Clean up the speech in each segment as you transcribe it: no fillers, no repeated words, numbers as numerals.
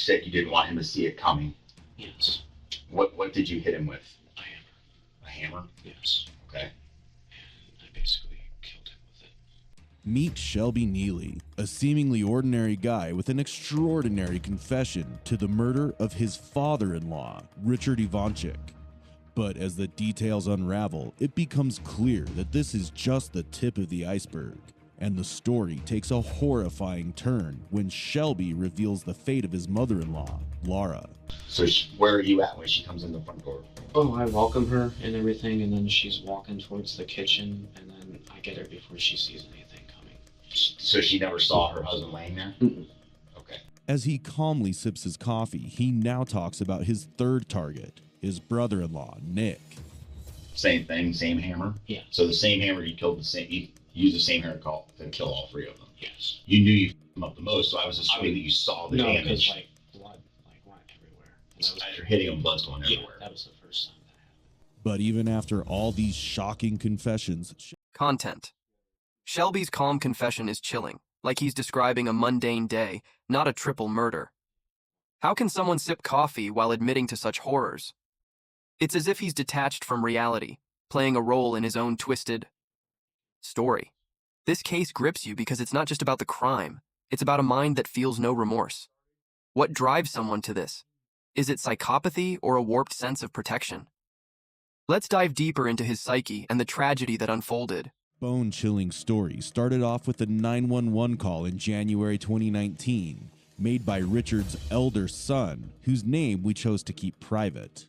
said you didn't want him to see it coming. Yes. What did you hit him with? A hammer. A hammer? Yes. Okay. And I basically killed him with it. Meet Shelby Neely, a seemingly ordinary guy with an extraordinary confession to the murder of his father-in-law, Richard Ivanic. But as the details unravel, it becomes clear that this is just the tip of the iceberg, and the story takes a horrifying turn when Shelby reveals the fate of his mother-in-law, Laura. So where are you at when she comes in the front door? Oh, I welcome her and everything, and then she's walking towards the kitchen, and then I get her before she sees anything coming. So she never saw her husband laying there? Mm-mm. Okay. As he calmly sips his coffee, he now talks about his third target, his brother-in-law, Nick. Same thing, same hammer? Yeah. So the same hammer you used the same hammer to kill all three of them? Yes. You knew you fucked them up the most, so I was assuming that you saw the No, damage. because blood went everywhere. And So as you're hitting them, blood's going everywhere. Yeah, that was the first time that happened. But even after all these shocking confessions, Content. Shelby's calm confession is chilling, like he's describing a mundane day, not a triple murder. How can someone sip coffee while admitting to such horrors? It's as if he's detached from reality, playing a role in his own twisted story. This case grips you because it's not just about the crime, it's about a mind that feels no remorse. What drives someone to this? Is it psychopathy or a warped sense of protection? Let's dive deeper into his psyche and the tragedy that unfolded. bone-chilling story started off with a 911 call in January 2019, made by Richard's elder son, whose name we chose to keep private.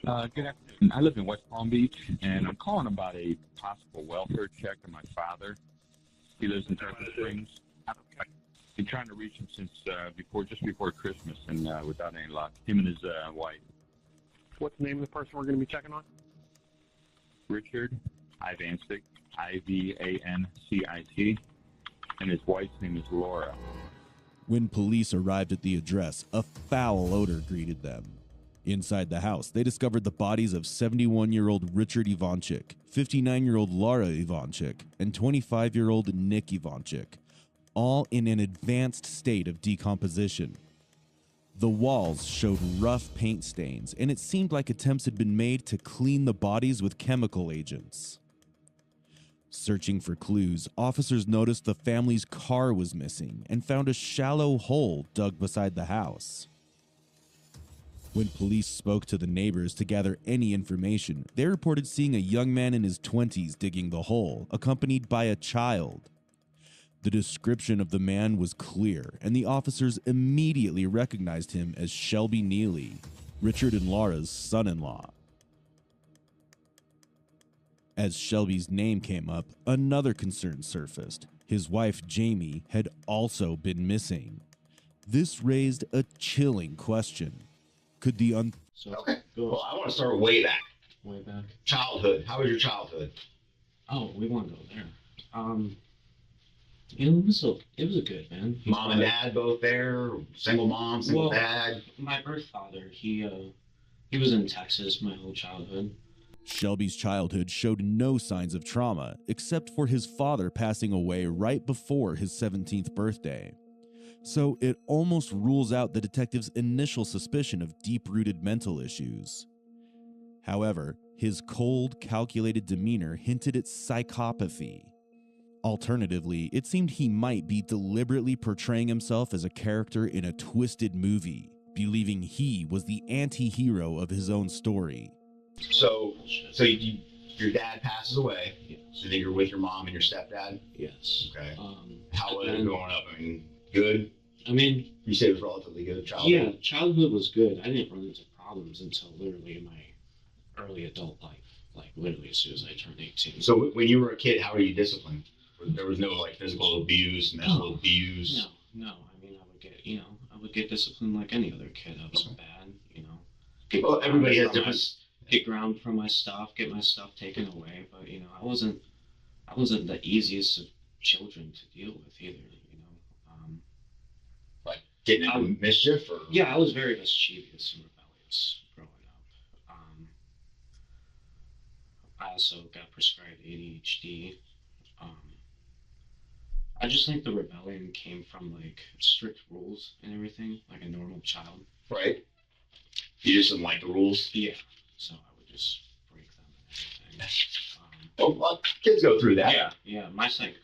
Good afternoon. I live in West Palm Beach, and I'm calling about a possible welfare check on my father. He lives in Tarpon Springs. I've been trying to reach him since just before Christmas, and without any luck. Him and his wife. What's the name of the person we're going to be checking on? Richard Ivanic, Ivancit, and his wife's name is Laura. When police arrived at the address, a foul odor greeted them. Inside the house, they discovered the bodies of 71-year-old Richard Ivanic, 59-year-old Laura Ivanic, and 25-year-old Nick Ivanic, all in an advanced state of decomposition. The walls showed rough paint stains, and it seemed like attempts had been made to clean the bodies with chemical agents. Searching for clues, officers noticed the family's car was missing and found a shallow hole dug beside the house. When police spoke to the neighbors to gather any information, they reported seeing a young man in his 20s digging the hole, accompanied by a child. The description of the man was clear, and the officers immediately recognized him as Shelby Neely, Richard and Laura's son-in-law. As Shelby's name came up, another concern surfaced. His wife, Jamie, had also been missing. This raised a chilling question. Could the Okay. Well, I want to start way back. Way back. Childhood. How was your childhood? Oh, we want to go there. It was a good, man. Mom and dad both there? Single mom, single dad? My birth father, he was in Texas my whole childhood. Shelby's childhood showed no signs of trauma, except for his father passing away right before his 17th birthday. So it almost rules out the detective's initial suspicion of deep-rooted mental issues. However, his cold, calculated demeanor hinted at psychopathy. Alternatively, it seemed he might be deliberately portraying himself as a character in a twisted movie, believing he was the anti-hero of his own story. So your dad passes away. Yes. So then you're with your mom and your stepdad? Yes. Okay. How was it growing up? I mean, good? I mean, You say it was relatively good childhood? yeah, childhood was good. I didn't run into problems until literally in my early adult life. Like literally as soon as I turned 18. So when you were a kid, how were you disciplined? There was no like physical abuse, mental abuse? No. I mean, I would get disciplined like any other kid. I was bad, Well, everybody has different... Get ground for my stuff, get my stuff taken away, but I wasn't the easiest of children to deal with either. Like getting into mischief, or yeah, I was very mischievous and rebellious growing up. I also got prescribed ADHD. I just think the rebellion came from like strict rules and everything, like a normal child. Right. You just didn't like the rules? Yeah. So I would just break them and everything. Well, kids go through that. Yeah. My like,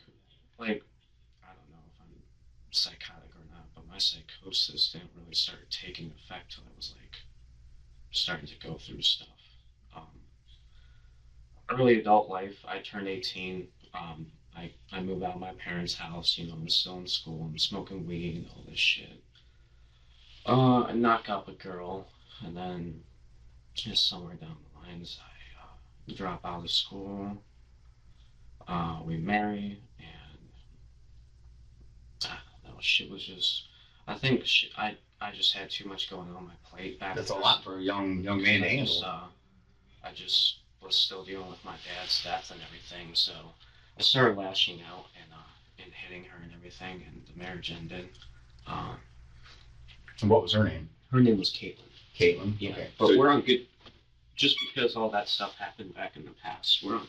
I don't know if I'm psychotic or not, but my psychosis didn't really start taking effect till I was like starting to go through stuff. Um, Early adult life, I turned 18. I moved out of my parents' house. You know, I'm still in school. I'm smoking weed and all this shit. I knock up a girl, and then just somewhere down the lines, I drop out of school. We marry, and I don't know, shit was just. I think I just had too much going on my plate back That's then. a lot for a young man to handle. I just was still dealing with my dad's death and everything, so I started lashing out and hitting her and everything, and the marriage ended. And what was her name? Her name was Caitlin. Caitlin? Yeah, Okay. but So- we're on good. Just because all that stuff happened back in the past, we're on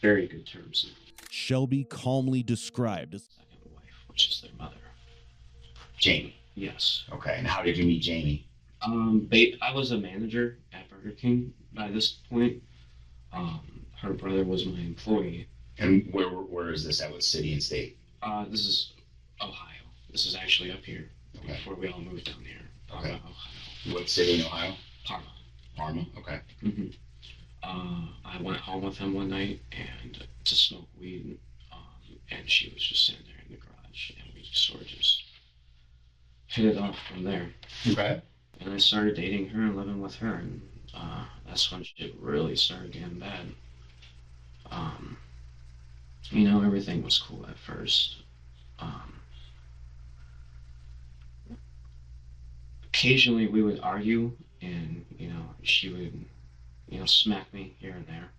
very good terms now. Shelby calmly described Second wife, which is their mother. Jamie. Yes. Okay. And how did you meet Jamie? I was a manager at Burger King by this point. Her brother was my employee. And where is this at? What city and state? This is Ohio. This is actually up here Okay. before we all moved down here. Okay. Ohio. What city in Ohio? Parma. Parma. Okay. hmm I went home with him one night and to smoke weed, and she was just sitting there in the garage, and we just sort of just hit it off from there. Okay. And I started dating her and living with her, and that's when shit really started getting bad. You know, everything was cool at first. Occasionally we would argue, and you know, she would, you know, smack me here and there.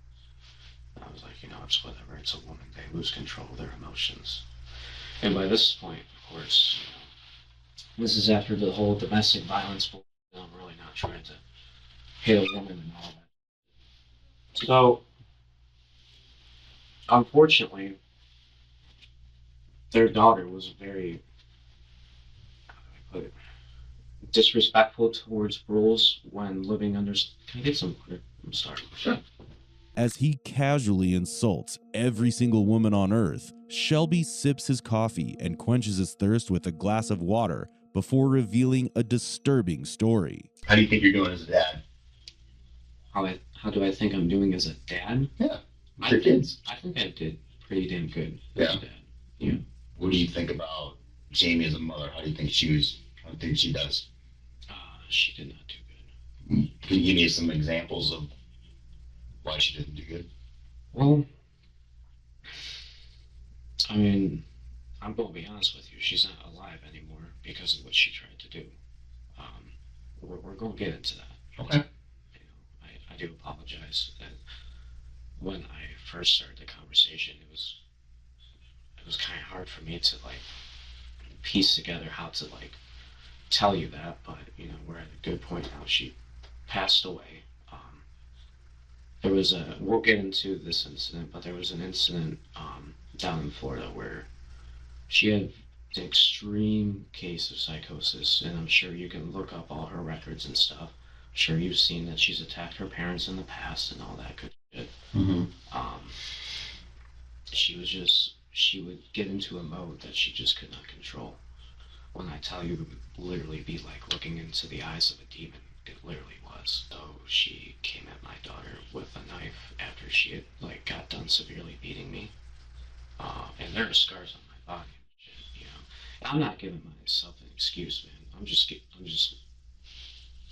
I was like, you know, it's whatever. It's a woman. They lose control of their emotions. And by this point, of course, you know, this is after the whole domestic violence. I'm really not trying to hit a woman and all that. So, unfortunately, their daughter was very, how do I put it, disrespectful towards rules when living under. Can I get some water? I'm sorry. Sure. as he casually insults every single woman on earth. Shelby sips his coffee and quenches his thirst with a glass of water before revealing a disturbing story. How do you think you're doing as a dad? How do I think I'm doing as a dad? Yeah. With your kids. I think I did pretty damn good Yeah. as a dad. Yeah. What do you think about Jamie as a mother? How do you think she does? She did not do good. Can you give me some examples of why she didn't do good? Well, I mean, I'm going to be honest with you. She's not alive anymore because of what she tried to do. We're going to get into that. Okay. You know, I do apologize that when I first started the conversation, it was kind of hard for me to like piece together how to like tell you that, but you know, we're at a good point now. She passed away. There was we'll get into this incident, but there was an incident down in Florida where she had an extreme case of psychosis, and I'm sure you can look up all her records and stuff. I'm sure you've seen that she's attacked her parents in the past and all that good shit. Mm-hmm. She would get into a mode that she just could not control. When I tell you, it would literally be like looking into the eyes of a demon. It literally was. So she came at my daughter with a knife after she had like got done severely beating me. And there are scars on my body and shit, you know. I'm not giving myself an excuse, man. I'm just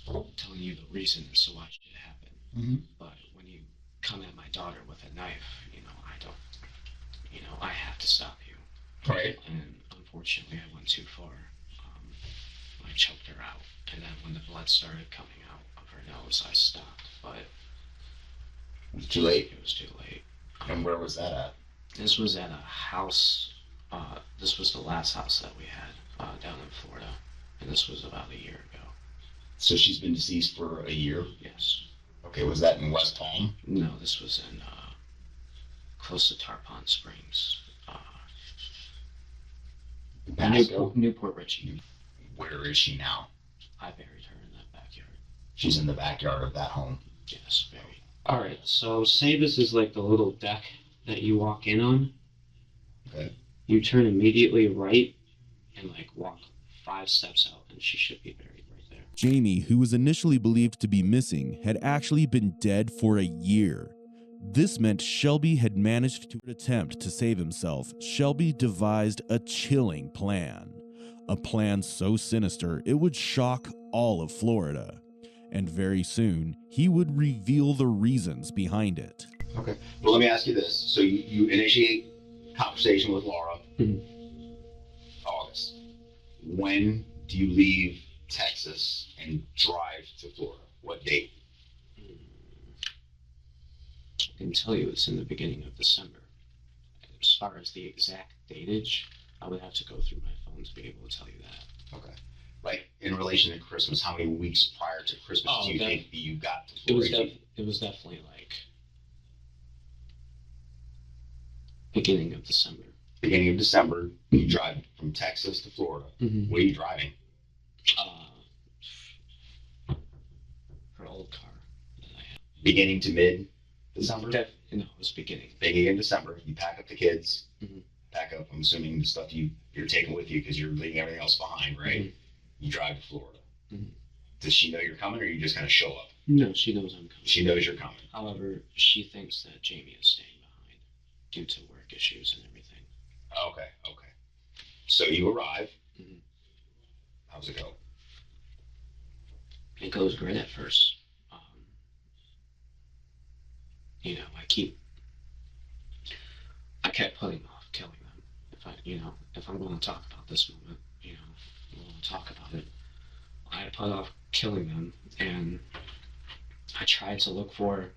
telling you the reason as to why shit happened. Mm-hmm. But when you come at my daughter with a knife, I have to stop you. Right. And unfortunately, I went too far. I choked her out, and then when the blood started coming out of her nose, I stopped. But It was too late. it was too late. And where was that at? This was at a house. This was the last house that we had down in Florida, and this was about a year ago. So she's been deceased for a year? Yes. Okay, was that in West Palm? No, this was in close to Tarpon Springs. Pasco? Newport Richie. Where is she now? I buried her in that backyard. She's in the backyard of that home. Yes, buried. Alright, so say this is like the little deck that you walk in on. Okay. You turn immediately right and like walk 5 steps out, and she should be buried right there. Jamie, who was initially believed to be missing, had actually been dead for a year. This meant Shelby had managed to attempt to save himself. Shelby devised a chilling plan. A plan so sinister it would shock all of Florida. And very soon, he would reveal the reasons behind it. Okay. Well, let me ask you this. So you initiate conversation with Laura. August. When do you leave Texas and drive to Florida? What date? I can tell you it's in the beginning of December. As far as the exact datage, I would have to go through my phone to be able to tell you that. Okay. Like in relation to Christmas, how many weeks prior to Christmas do you think you got to Florida? It was definitely like beginning of December. Beginning of December, you drive from Texas to Florida. Mm-hmm. Where are you driving? Her old car that I had. Beginning to mid December? No, it was beginning. Beginning of December, you pack up the kids. Mm-hmm. Pack up, I'm assuming, the stuff you're taking with you because you're leaving everything else behind, right? Mm-hmm. You drive to Florida. Mm-hmm. Does she know you're coming, or you just kind of show up? No, she knows I'm coming. She knows you're coming. However, she thinks that Jamie is staying behind due to work issues and everything. Okay. So you arrive. Mm-hmm. How's it go? It goes great at first. I kept putting off killing them. If I'm going to talk about this moment, we're going to talk about it. I put off killing them, and I tried to look for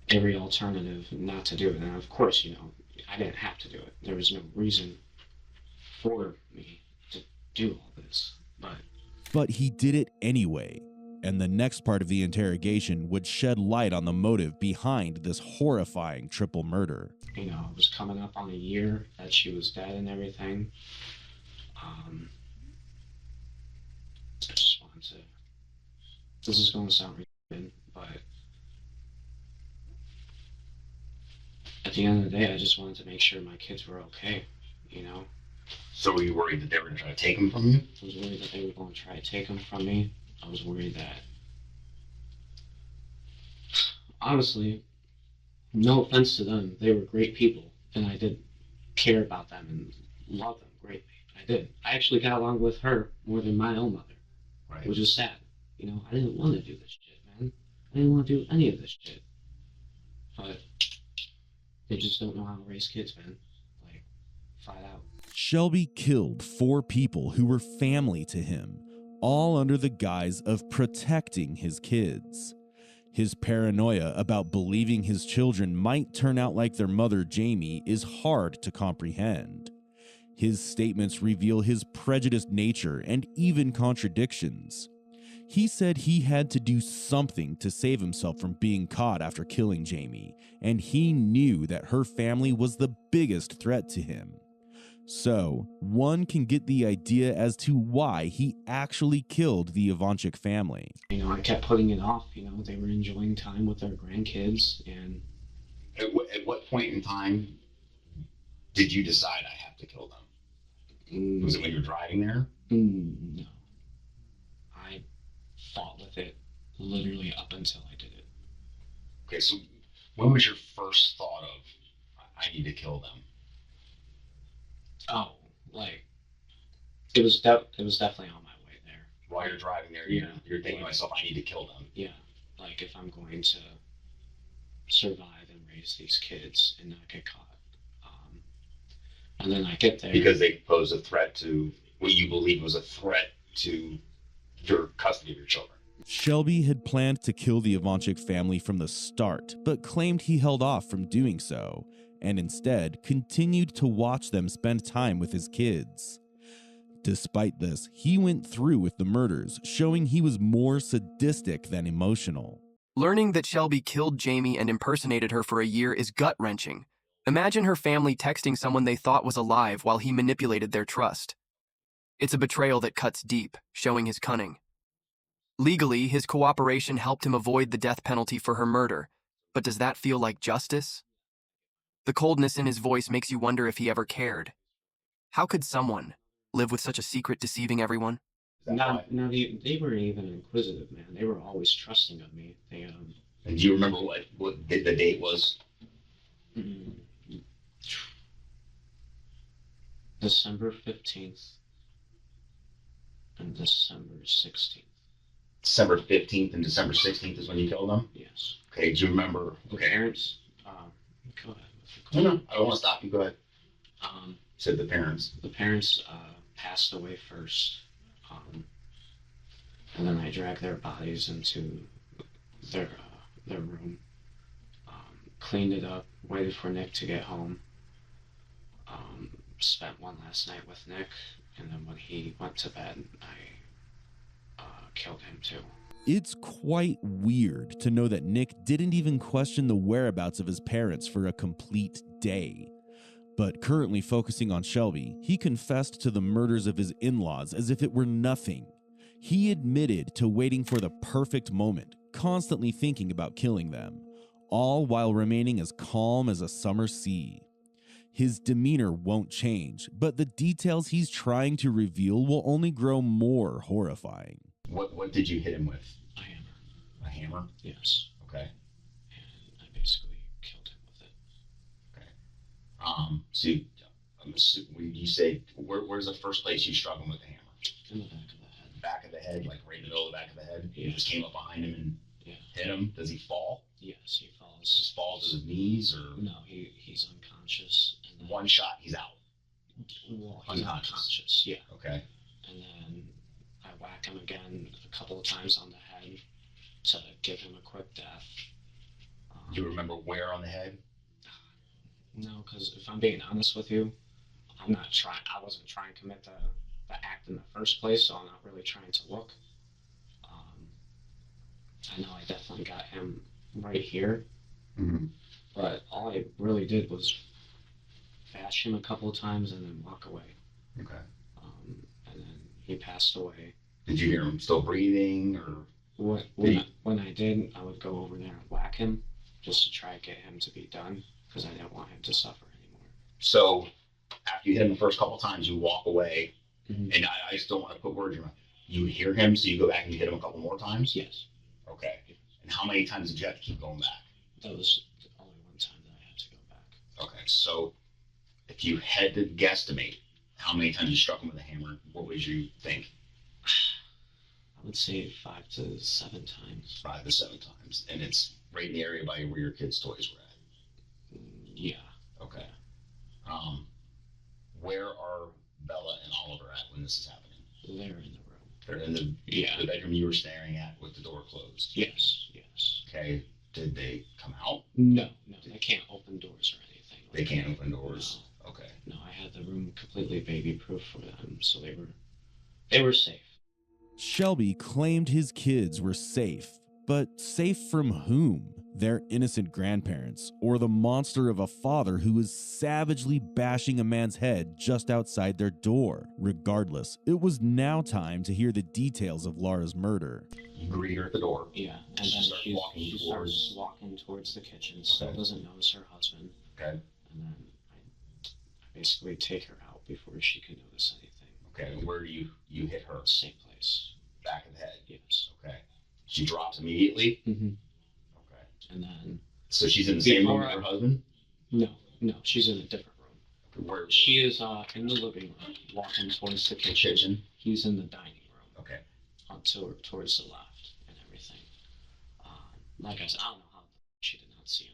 every alternative not to do it. And of course, I didn't have to do it. There was no reason for me to do all this, But he did it anyway. And the next part of the interrogation would shed light on the motive behind this horrifying triple murder. It was coming up on a year that she was dead and everything. I just wanted to... This is going to sound weird, but at the end of the day, I just wanted to make sure my kids were okay, So were you worried that they were going to try to take them from you? I was worried that they were going to try to take them from me. I was worried that... Honestly, no offense to them, they were great people, and I did care about them and love them greatly. I did. I actually got along with her more than my own mother, Right. Which is sad. I didn't want to do this shit, man. I didn't want to do any of this shit. But they just don't know how to raise kids, man. Like, flat out. Shelby killed 4 people who were family to him, all under the guise of protecting his kids. His paranoia about believing his children might turn out like their mother Jamie is hard to comprehend. His statements reveal his prejudiced nature and even contradictions. He said he had to do something to save himself from being caught after killing Jamie, and he knew that her family was the biggest threat to him. So, one can get the idea as to why he actually killed the Ivanic family. I kept putting it off. They were enjoying time with their grandkids, and... At what point in time did you decide I have to kill them? Was it when you were driving there? No. I fought with it literally up until I did it. Okay, so when was your first thought of, I need to kill them? Oh, it was definitely on my way there. While you're driving there, Yeah. you're thinking to myself, I need to kill them. Yeah, if I'm going to survive and raise these kids and not get caught. And then I get there. Because they pose a threat to what you believe was a threat to your custody of your children. Shelby had planned to kill the Ivanic family from the start, but claimed he held off from doing so, and instead continued to watch them spend time with his kids. Despite this, he went through with the murders, showing he was more sadistic than emotional. Learning that Shelby killed Jamie and impersonated her for a year is gut-wrenching, Imagine her family texting someone they thought was alive while he manipulated their trust. It's a betrayal that cuts deep, showing his cunning. Legally, his cooperation helped him avoid the death penalty for her murder, but does that feel like justice? The coldness in his voice makes you wonder if he ever cared. How could someone live with such a secret, deceiving everyone? No, they were even inquisitive, man. They were always trusting of me. And do you remember what the date was? Mm, December 15th and December 16th. December 15th and December 16th is when you killed them? Yes. Okay, do you remember? The Okay. parents, go ahead. No, I don't want to stop you. Go ahead. Said the parents. The parents passed away first, and then I dragged their bodies into their room, cleaned it up, waited for Nick to get home, spent one last night with Nick, and then when he went to bed, I killed him too. It's quite weird to know that Nick didn't even question the whereabouts of his parents for a complete day. But currently focusing on Shelby, he confessed to the murders of his in-laws as if it were nothing. He admitted to waiting for the perfect moment, constantly thinking about killing them, all while remaining as calm as a summer sea. His demeanor won't change, but the details he's trying to reveal will only grow more horrifying. What did you hit him with? A hammer. A hammer? Yes. Okay. And I basically killed him with it. Okay. So when you say where's the first place you struck him with the hammer? In the back of the head. Back of the head, like right in the middle of the back of the head. Yeah. You just came up behind him and hit him. Does he fall? Yes, he falls. Just falls to his knees, or no? He's unconscious. And then, one shot, he's out. Well, he's unconscious. Yeah. Okay. And then I whack him again a couple of times on the head to give him a quick death. Do you remember where on the head? No, because if I'm being honest with you, I wasn't trying to commit the act in the first place, so I'm not really trying to look. I know I definitely got him right here, but all I really did was bash him a couple of times and then walk away. Okay. And then he passed away. Did you hear him still breathing, or? When I did, I would go over there and whack him just to try to get him to be done, because I didn't want him to suffer anymore. So after you hit him the first couple of times, you walk away, Mm-hmm. and I just don't want to put words in your mouth. You hear him, so you go back and you hit him a couple more times? Yes. Okay. And how many times did you have to keep going back? That was only one time that I had to go back. Okay, so if you had to guesstimate how many times you struck him with a hammer, what would you think? I would say 5 to 7 times. 5 to 7 times. And it's right in the area by where your kids' toys were at? Yeah. Okay. Where are Bella and Oliver at when this is happening? They're in the room. They're in the bedroom you were staring at with the door closed? Yes. Okay. Did they come out? No, they can't open doors or anything. They can't open doors? No. Okay. No, I had the room completely baby-proof for them, so they were safe. Shelby claimed his kids were safe, but safe from whom? Their innocent grandparents, or the monster of a father who was savagely bashing a man's head just outside their door. Regardless, it was now time to hear the details of Laura's murder. You greet her at the door. Yeah, and then she starts walking towards the kitchen, still doesn't notice her husband. Okay. And then I basically take her out before she can notice anything. Okay, and where do you hit her? Same place. Back of the head? Yes. Okay. She drops immediately? Mm-hmm. Okay. And then... So she's in the same room with her husband? No, she's in a different room. Where? She is in the living room, walking towards the kitchen. He's in the dining room. Okay. Towards the left and everything. Like I said, I don't know how she did not see him.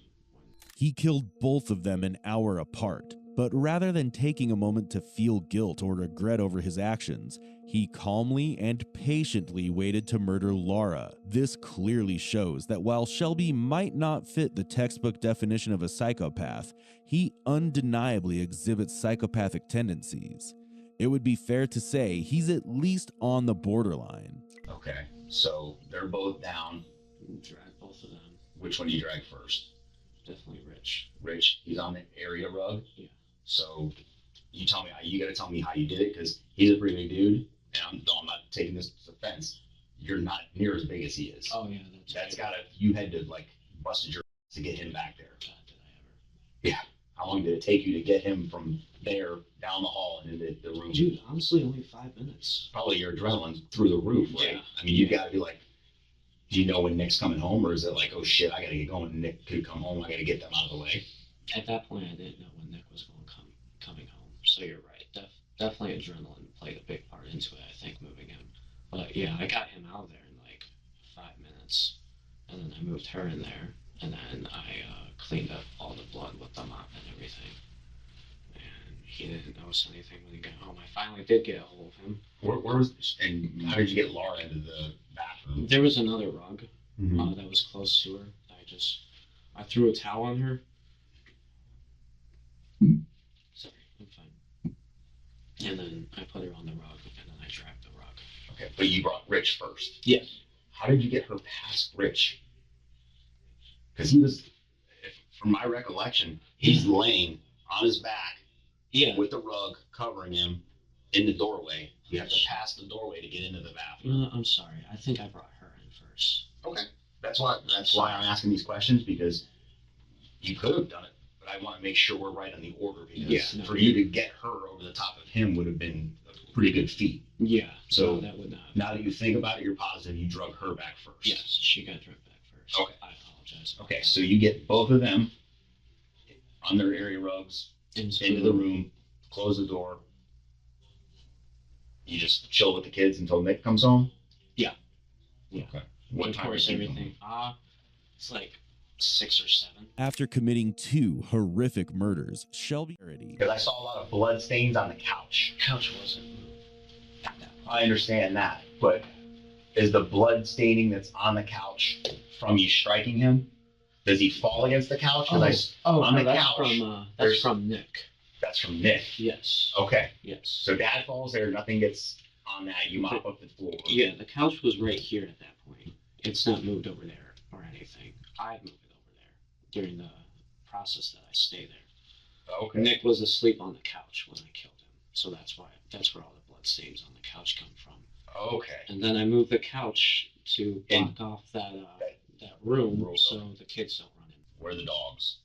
He killed both of them an hour apart, but rather than taking a moment to feel guilt or regret over his actions, he calmly and patiently waited to murder Laura. This clearly shows that while Shelby might not fit the textbook definition of a psychopath, he undeniably exhibits psychopathic tendencies. It would be fair to say he's at least on the borderline. Okay, so they're both down. Drag both of them. Which one do you drag first? Definitely Rich. Rich, he's on the area rug. Yeah. So you got to tell me how you did it, because he's a pretty big dude, and I'm not taking this as offense. You're not near as big as he is. Oh yeah, you had to like busted your ass to get him back there. God, did I ever? Yeah. How long did it take you to get him from there down the hall and into the room? Dude, honestly, only 5 minutes. Probably your adrenaline through the roof, right? Yeah. I mean, you got to be like, do you know when Nick's coming home, or is it like, oh shit, I got to get going. Nick could come home. I got to get them out of the way. At that point, I didn't know when Nick was coming home. So you're right. Definitely adrenaline played a big part into it, I think, moving him. But yeah, I got him out of there in like 5 minutes. And then I moved her in there. And then I cleaned up all the blood with the mop and everything. And he didn't notice anything when he got home. I finally did get a hold of him. Where was, and how did you get Laura into the bathroom? There was another rug Mm-hmm. that was close to her. I threw a towel on her. Sorry, I'm fine. And then I put her on the rug, and then I dragged the rug. Okay, but you brought Rich first. Yes. How did you get her past Rich? Because he was, from my recollection, he's laying on his back with the rug covering him in the doorway. You have to pass the doorway to get into the bathroom. I'm sorry. I think I brought her in first. Okay. That's why I'm asking these questions, because you could have done it, but I want to make sure we're right on the order, because for you to get her over the top of him would have been a pretty good feat. Yeah. So no, that would not. Now that you think about it, you're positive you drug her back first. Yes, she got drugged back first. Okay. I apologize. Okay, so you get both of them on their area rugs into the room, close the door. You just chill with the kids until Nick comes home? Yeah. Yeah. Okay. What time is everything? It's like 6 or 7. After committing 2 horrific murders, Shelby... Because I saw a lot of blood stains on the couch. Couch wasn't moved. I understand that, but is the blood staining that's on the couch from you striking him? Does he fall against the couch? That's from Nick. That's from Nick. Yes. Okay. Yes. So Dad falls there, nothing gets on that. You mop up the floor. Yeah, the couch was right here at that point. It's not moved over there or anything. I moved it over there during the process that I stay there. Okay. Nick was asleep on the couch when I killed him, so that's where all the blood stains on the couch come from. Okay. And then I moved the couch to block off that room so the kids don't run in. Where are the dogs?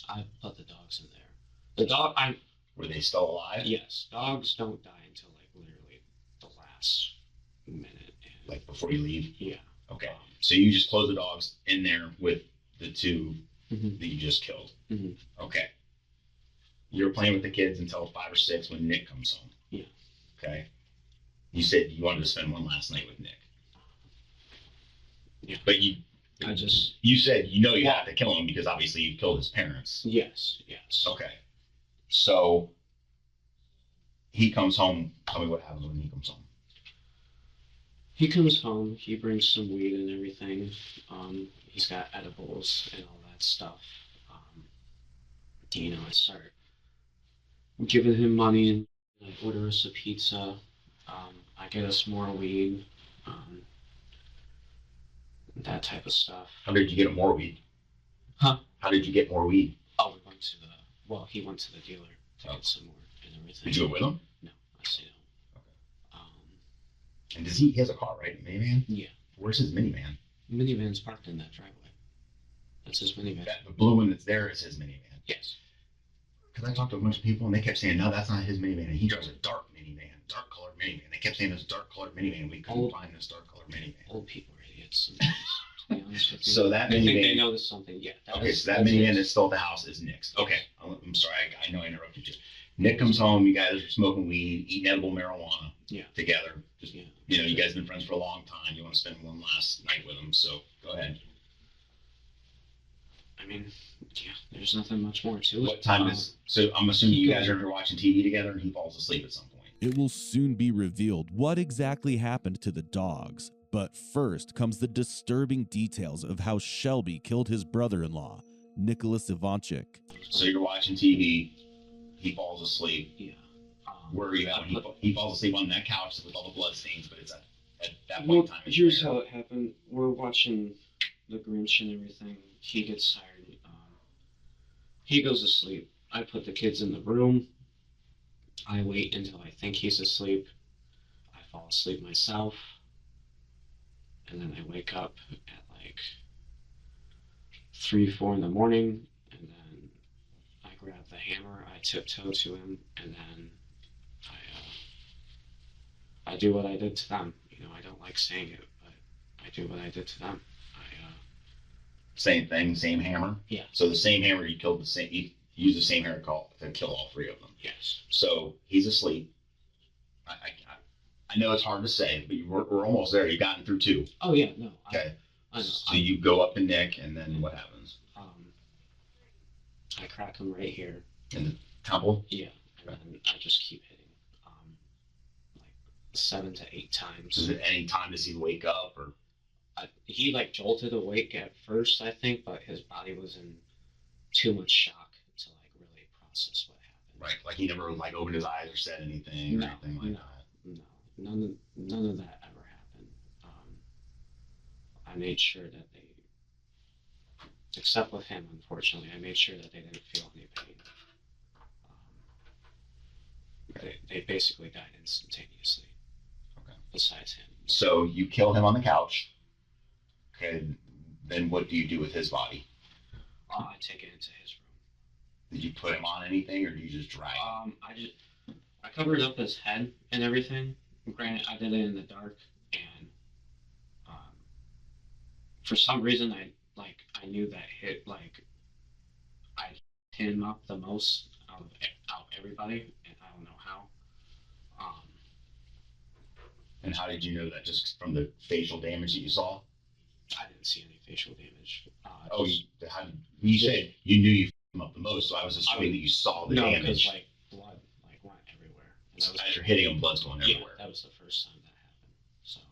I put the dogs in there. Were they still alive? Yes. Dogs don't die until like literally the last minute. Like before you leave? Yeah. Okay. So you just close the dogs in there with the 2 Mm-hmm. that you just killed. Mm-hmm. Okay. You're playing with the kids until 5 or 6 when Nick comes home. Yeah. Okay. You said you wanted to spend one last night with Nick. Yeah. But you said you have to kill him because obviously you killed his parents. Yes. Okay. So he comes home. Tell me what happens when he comes home. He comes home. He brings some weed and everything. He's got edibles and all that stuff. I start giving him money and I order us a pizza. I get us more weed. That type of stuff. How did you get more weed? Huh? How did you get more weed? Oh, he went to the dealer to get some more and everything. Did you go with him? No, I stayed home. Okay. And he has a car, right? A minivan? Yeah. Where's his minivan? The minivan's parked in that driveway. That's his minivan. The blue one that's there is his minivan. Yes. Because I talked to a bunch of people and they kept saying, no, that's not his minivan. And he drives a dark colored minivan. They kept saying this dark colored minivan. We couldn't find this dark colored minivan. Old people are idiots sometimes, to be honest with you. So that I think minivan. they noticed something. Yeah. So that minivan that's still at the house is Nick's. Okay. I'm sorry. I know I interrupted you. Nick comes home. You guys are smoking weed, eating edible marijuana together. Just, you guys have been friends for a long time. You want to spend one last night with him. So go ahead. I mean, there's nothing much more to it. What time is... So I'm assuming you guys are watching TV together and he falls asleep at some point. It will soon be revealed what exactly happened to the dogs. But first comes the disturbing details of how Shelby killed his brother-in-law, Nicholas Ivanic. So you're watching TV, he falls asleep. Yeah. Where are you at when he falls asleep on that couch with all the blood stains, but it's at that point in time. Here's how it happened. We're watching the Grinch and everything. He gets tired. He goes to sleep. I put the kids in the room. I wait until I think he's asleep. I fall asleep myself. And then I wake up at like 3, 4 in the morning. And then I grab the hammer. I tiptoe to him. And then I do what I did to them. You know, I don't like saying it, but I do what I did to them. Same thing, same hammer. Yeah. So the same hammer you killed you used the same hammer to kill all three of them. Yes. So he's asleep. I know it's hard to say, but we're almost there. You've gotten through 2. Oh yeah, no. Okay. I know. So you go up to Nick, and then what happens? I crack him right here. In the temple? Yeah. And then I just keep hitting, like 7 to 8 times. Is it any time does he wake up, or? He like jolted awake at first, I think, but his body was in too much shock to like really process what happened. Right, like he never like opened his eyes or said anything or anything like that. No, none of that ever happened. I made sure that they, except with him, unfortunately, I made sure that they didn't feel any pain. They basically died instantaneously. Okay. Besides him. So you kill him on the couch. Okay. Then what do you do with his body? I take it into his room. Did you put him on anything, or do you just drag him? I covered up his head and everything. Granted, I did it in the dark, and for some reason, I knew that I hit him up the most out of everybody, and I don't know how. And how did you know that? Just from the facial damage that you saw? I didn't see any facial damage. You said you knew you f***ed him up the most, so I was assuming that you saw the damage. No, because blood went everywhere. And as you're hitting him, blood's going everywhere. Yeah, that was the first time that happened.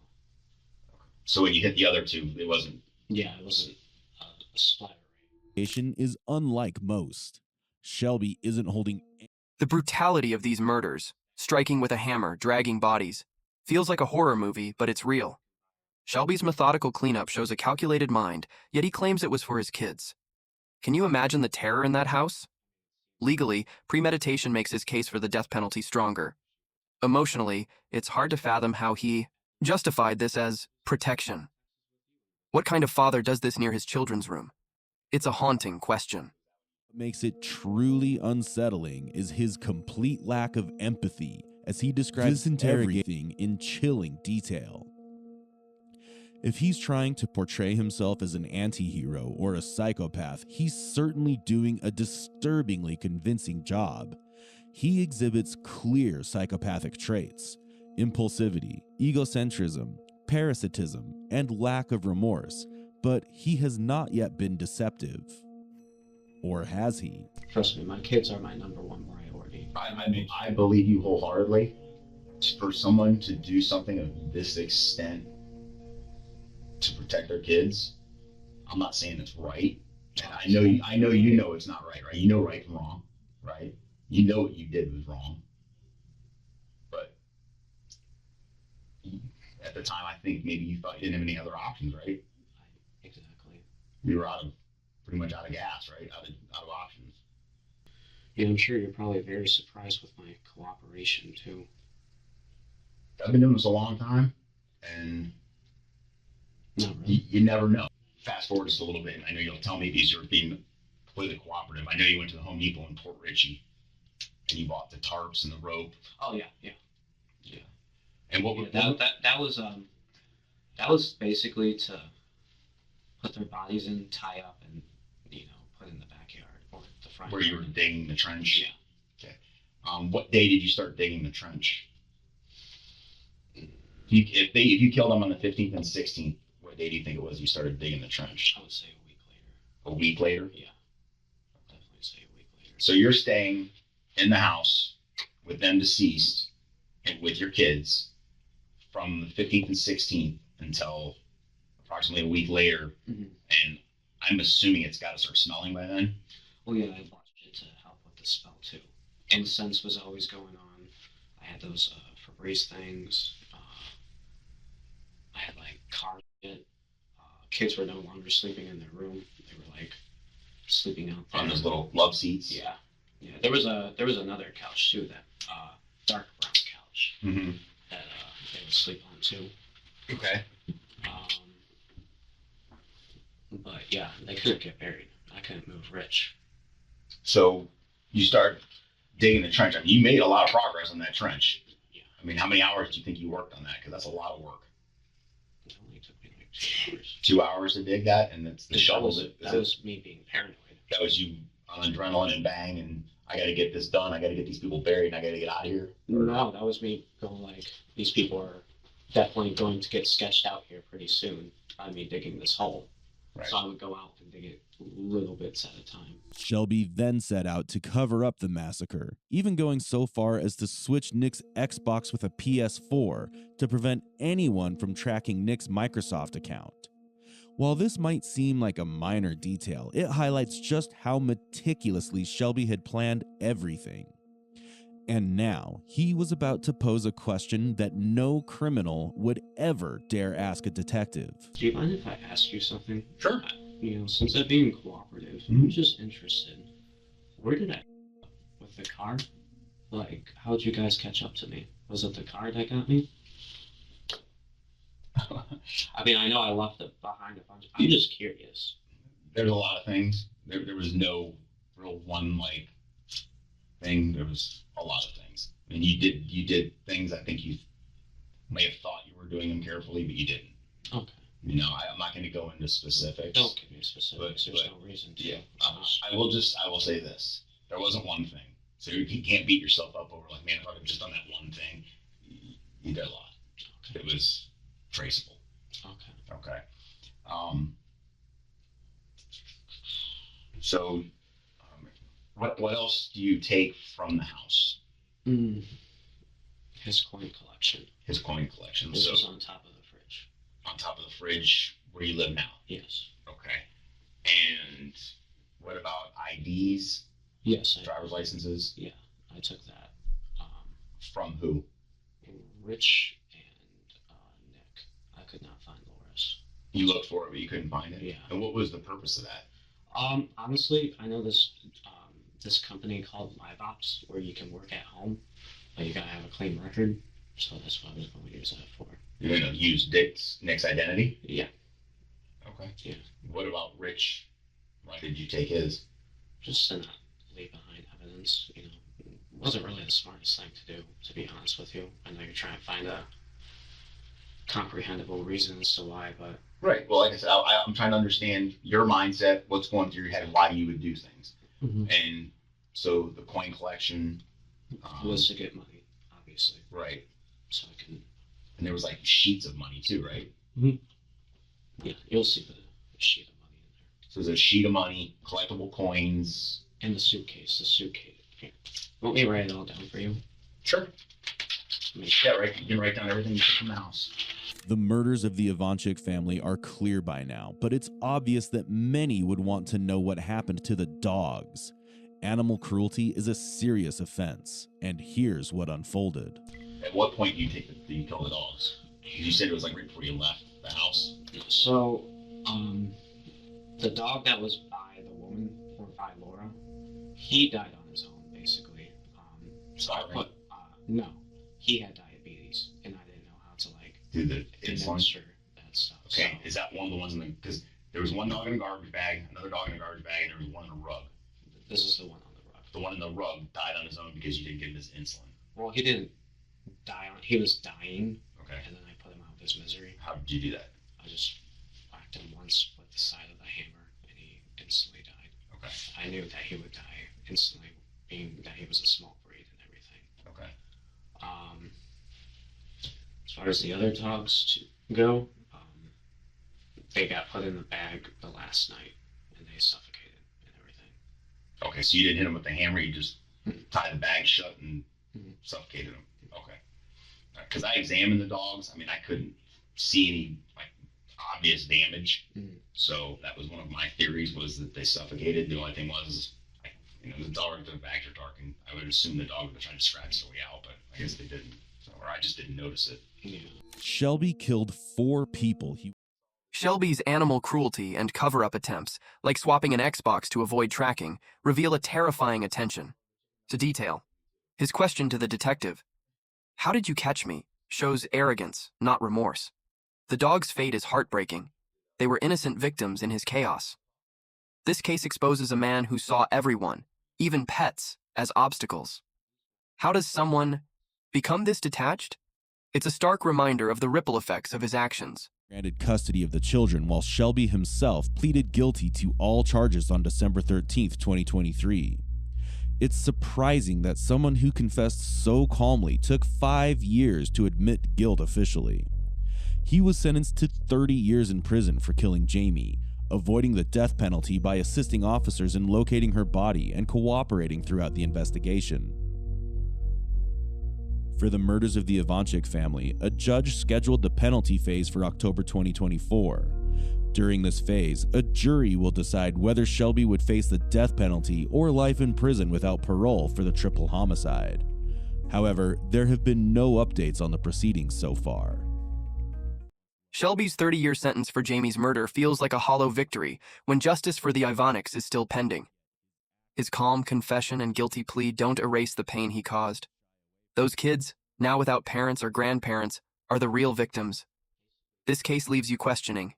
So when you hit the other 2, it wasn't. Yeah, it wasn't a splatter rate. Is unlike most. Shelby isn't holding. The brutality of these murders, striking with a hammer, dragging bodies, feels like a horror movie, but it's real. Shelby's methodical cleanup shows a calculated mind, yet he claims it was for his kids. Can you imagine the terror in that house? Legally, premeditation makes his case for the death penalty stronger. Emotionally, it's hard to fathom how he justified this as protection. What kind of father does this near his children's room? It's a haunting question. What makes it truly unsettling is his complete lack of empathy as he describes everything in chilling detail. If he's trying to portray himself as an anti-hero or a psychopath, he's certainly doing a disturbingly convincing job. He exhibits clear psychopathic traits: impulsivity, egocentrism, parasitism, and lack of remorse, but he has not yet been deceptive. Or has he? Trust me, my kids are my number 1 priority. I believe you wholeheartedly. For someone to do something of this extent to protect their kids, I'm not saying it's right. And I know you know it's not right? You know right from wrong, right? You know what you did was wrong. But at the time, I think maybe you thought you didn't have any other options, right? Exactly. You were pretty much out of gas, right? Out of options. Yeah, I'm sure you're probably very surprised with my cooperation too. I've been doing this a long time, and not really. You never know. Fast forward just a little bit. I know you'll tell me these are being completely cooperative. I know you went to the Home Depot in Port Richey, and you bought the tarps and the rope. Oh yeah. And what that was basically to put their bodies in, tie up, and put in the backyard or the front. Where you were digging the trench. Yeah. Okay. What day did you start digging the trench? If you killed them on the 15th and 16th, what day do you think it was you started digging the trench? I would say a week later. A week later? Yeah. I'd definitely say a week later. So you're staying in the house with them deceased and with your kids from the 15th and 16th until approximately a week later. Mm-hmm. And I'm assuming it's got to start smelling by then. Well, yeah, I bought it to help with the smell too. Incense was always going on. I had those Febreze things. I had carpet. Kids were no longer sleeping in their room. They were sleeping out there. On those little love seats. Yeah. Yeah. There was another couch too, that dark brown couch that they would sleep on too. Okay. But yeah, they couldn't get buried. I couldn't move Rich. So you start digging the trench. I mean, you made a lot of progress on that trench. Yeah. I mean, how many hours do you think you worked on that? Because that's a lot of work. It only took me like 2 hours. 2 hours to dig that, and it's the shovel. That was me being paranoid. That was you on adrenaline and bang, and I got to get this done. I got to get these people buried, and I got to get out of here. No, that was me going like, these people are definitely going to get sketched out here pretty soon by me digging this hole. Right. So I would go out and dig it little bits at a time. Shelby then set out to cover up the massacre, even going so far as to switch Nick's Xbox with a PS4 to prevent anyone from tracking Nick's Microsoft account. While this might seem like a minor detail, it highlights just how meticulously Shelby had planned everything. And now, he was about to pose a question that no criminal would ever dare ask a detective. Do you mind if I ask you something? Sure. Since I'm being cooperative, I'm just interested. Where did I with the car? Like, how'd you guys catch up to me? Was it the car that got me? I mean, I know I left it behind a bunch. I'm just curious. There's a lot of things. There was no real one thing. There was a lot of things. I mean, you did things. I think you may have thought you were doing them carefully, but you didn't. Okay. I'm not going to go into specifics. Don't give me specifics. There's no reason to. Yeah. I will say this. There wasn't one thing. So you can't beat yourself up over like, man, if I had just done that one thing, you did a lot. Okay. It was traceable. Okay. So, what else do you take from the house? His coin collection. His coin collection. This was on top of the fridge. On top of the fridge where you live now? Yes. Okay. And what about IDs? Yes. Driver's licenses? Yeah, I took that. From who? Rich and Nick. I could not find Laura's. You looked for it, but you couldn't find it? Yeah. And what was the purpose of that? Honestly, I know this company called LiveOps where you can work at home, but you gotta have a clean record. So that's what I was going to use that for. You're going to use Nick's identity? Yeah. Okay. Yeah. What about Rich? Why did you take his? Just to not leave behind evidence. It wasn't really the smartest thing to do, to be honest with you. I know you're trying to find a comprehensible reason as to why, but... Right. Well, like I said, I'm trying to understand your mindset, what's going through your head, why you would do things. And so the coin collection... was to get money, obviously. Right. So I can... And there was like sheets of money too, right? Yeah, you'll see the sheet of money in there. So there's a sheet of money, collectible coins. And the suitcase. Here. Want me to write it all down for you? Sure. Yeah, right. You can write down everything you took from the house. The murders of the Ivanic family are clear by now, but it's obvious that many would want to know what happened to the dogs. Animal cruelty is a serious offense, and here's what unfolded. At what point do you kill the dogs? You said it was like right before you left the house. So, the dog that was by the woman, or by Laura, he died on his own, basically. Starving? No, he had diabetes, and I didn't know how to do the administer that stuff. Okay, so, is that one of the ones because there was one dog in a garbage bag, another dog in a garbage bag, and there was one in a rug. This is the one on the rug. The one in the rug died on his own because you didn't give him his insulin. Well, he didn't die on. He was dying. Okay. And then I put him out of his misery. How did you do that? I just whacked him once with the side of the hammer, and he instantly died. Okay. I knew that he would die instantly, being that he was a small breed and everything. Okay. As far as the other dogs go, they got put in the bag the last night, and they suffocated and everything. Okay, so you didn't hit them with the hammer, you just tied the bag shut and suffocated them. Okay. Because I examined the dogs. I mean, I couldn't see any obvious damage. So that was one of my theories, was that they suffocated. The only thing was, the bags are dark, and I would assume the dog would try to scratch their way out, but I guess they didn't. Or I just didn't notice it. Yeah. Shelby killed 4 people. Shelby's animal cruelty and cover-up attempts, like swapping an Xbox to avoid tracking, reveal a terrifying attention to detail. His question to the detective, "How did you catch me?" shows arrogance, not remorse. The dog's fate is heartbreaking. They were innocent victims in his chaos. This case exposes a man who saw everyone, even pets, as obstacles. How does someone become this detached? It's a stark reminder of the ripple effects of his actions. Granted custody of the children, while Shelby himself pleaded guilty to all charges on December 13th, 2023. It's surprising that someone who confessed so calmly took 5 years to admit guilt officially. He was sentenced to 30 years in prison for killing Jamie, avoiding the death penalty by assisting officers in locating her body and cooperating throughout the investigation. For the murders of the Ivanic family, a judge scheduled the penalty phase for October 2024. During this phase, a jury will decide whether Shelby would face the death penalty or life in prison without parole for the triple homicide. However, there have been no updates on the proceedings so far. Shelby's 30-year sentence for Jamie's murder feels like a hollow victory when justice for the Ivanics is still pending. His calm confession and guilty plea don't erase the pain he caused. Those kids, now without parents or grandparents, are the real victims. This case leaves you questioning,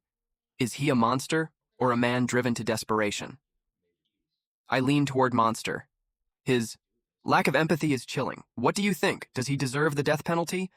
is he a monster or a man driven to desperation? I lean toward monster. His lack of empathy is chilling. What do you think? Does he deserve the death penalty?